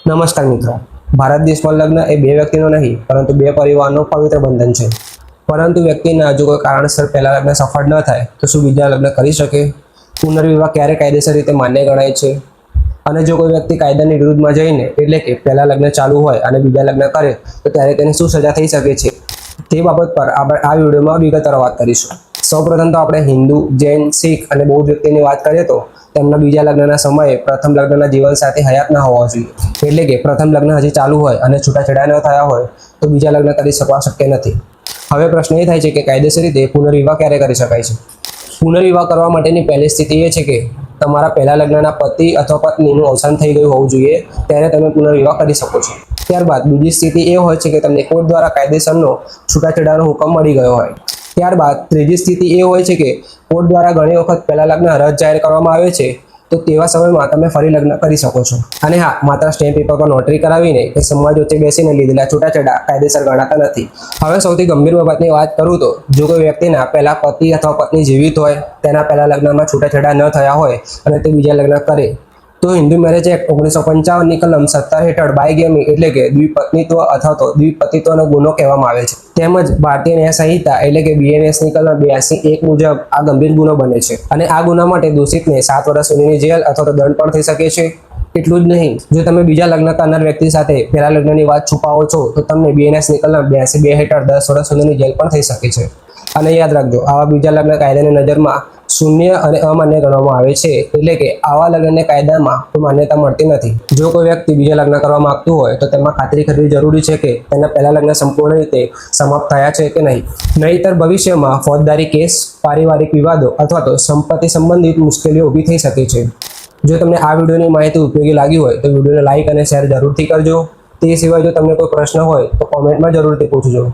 નમસ્કાર મિત્રો, ભારત દેશમાં લગ્ન એ બે વ્યક્તિનો નહીં પરંતુ બે પરિવારનો પવિત્ર બંધન છે. પરંતુ વ્યક્તિના જો કોઈ કારણસર પહેલા લગ્ન સફળ ન થાય તો શું બીજા લગ્ન કરી શકે? પુનર્વિવાહ ક્યારે કાયદેસર રીતે માન્ય ગણાય છે? અને જો કોઈ વ્યક્તિ કાયદાની વિરુદ્ધમાં જઈને એટલે કે પહેલા લગ્ન ચાલુ હોય અને બીજા લગ્ન કરે તો ત્યારે તેને શું સજા થઈ શકે છે? તે બાબત પર આપણે આ વિડીયોમાં વિગતવાર વાત કરીશું. સૌપ્રથમ તો આપણે હિન્દુ, જૈન, શીખ અને બૌદ્ધ વ્યક્તિની વાત કરીએ તો તેમના બીજા લગ્નના સમયે પ્રથમ લગ્નના જીવનસાથી હયાત ન હોવા જોઈએ. એટલે કે પ્રથમ લગ્ન હજી ચાલુ હોય અને છૂટાછેડા ન થયા હોય તો બીજા લગ્ન કરી શકવા શક્ય નથી. હવે પ્રશ્ન એ થાય છે કે કાયદેસર રીતે પુનર્વિવાહ ક્યારે કરી શકાય છે? પુનર્વિવાહ કરવા માટેની પહેલી સ્થિતિ એ છે કે તમારા પહેલા લગ્નના પતિ અથવા પત્નીનું અવસાન થઈ ગયું હોવું જોઈએ, ત્યારે તમે પુનર્વિવાહ કરી શકો છો. ત્યારબાદ બીજી સ્થિતિ એ હોય છે કે તમને કોર્ટ દ્વારા કાયદેસરનો છૂટાછેડાનો હુકમ મળી ગયો હોય. ત્યારબાદ ત્રીજી સ્થિતિ એ હોય છે કે કોર્ટ દ્વારા ઘણી વખત પહેલા લગ્ન રદ જાહેર કરવામાં આવે છે, તો તેવા સમયમાં તમે ફરી લગ્ન કરી શકો છો. અને હા, માત્ર સ્ટેમ્પ પેપર પર નોટરી કરાવીને કે સમાજ વચ્ચે બેસીને લીધેલા છૂટાછેડા કાયદેસર ગણાતા નથી. હવે સૌથી ગંભીર બાબતની વાત કરું તો જો કોઈ વ્યક્તિના પહેલા પતિ અથવા પત્ની જીવિત હોય, તેના પહેલા લગ્નમાં છૂટાછેડા ન થયા હોય અને તે બીજા લગ્ન કરે તો હિન્દુ મેરેજ એક્ટ 1955ની કલમ 17 હેઠળ બાયગેમી એટલે કે દ્વિપત્નીત્વ અથવા તો દ્વિપતિત્વનો ગુનો કહેવામાં આવે છે. તેમજ ભારતીય ન્યાય સંહિતા એટલે કે BNSની કલમ 82(1) મુજબ આ ગંભીર ગુનો બને છે અને આ ગુના માટે દોષિતને 7 વર્ષ સુધીની જેલ અથવા તો દંડ પણ થઈ શકે છે. એટલું જ નહીં, જો તમે બીજા લગ્ન કરનાર વ્યક્તિ સાથે પહેલા લગ્નની વાત છુપાવો છો તો તમને BNSની કલમ 82(2) હેઠળ 10 વર્ષ સુધીની જેલ પણ થઈ શકે છે. અને યાદ રાખજો, આવા બીજા લગ્ન કાયદાની નજરમાં શૂન્ય અને અમાન્ય ગણવામાં આવે છે. એટલે કે આવા લગ્નને કાયદામાં કોઈ માન્યતા મળતી નથી. જો કોઈ વ્યક્તિ બીજા લગ્ન કરવા માંગતું હોય તો તેમાં ખાતરી કરવી જરૂરી છે કે તેના પહેલા લગ્ન સંપૂર્ણ રીતે સમાપ્ત થયા છે કે નહીં. નહીંતર ભવિષ્યમાં ફોજદારી કેસ, પારિવારિક વિવાદો અથવા તો સંપત્તિ સંબંધિત મુશ્કેલીઓ ઊભી થઈ શકે છે. જો તમને આ વિડીયોની માહિતી ઉપયોગી લાગી હોય તો વિડીયોને લાઇક અને શેર જરૂરથી કરજો. તે સિવાય જો તમને કોઈ પ્રશ્ન હોય તો કોમેન્ટમાં જરૂરથી પૂછજો.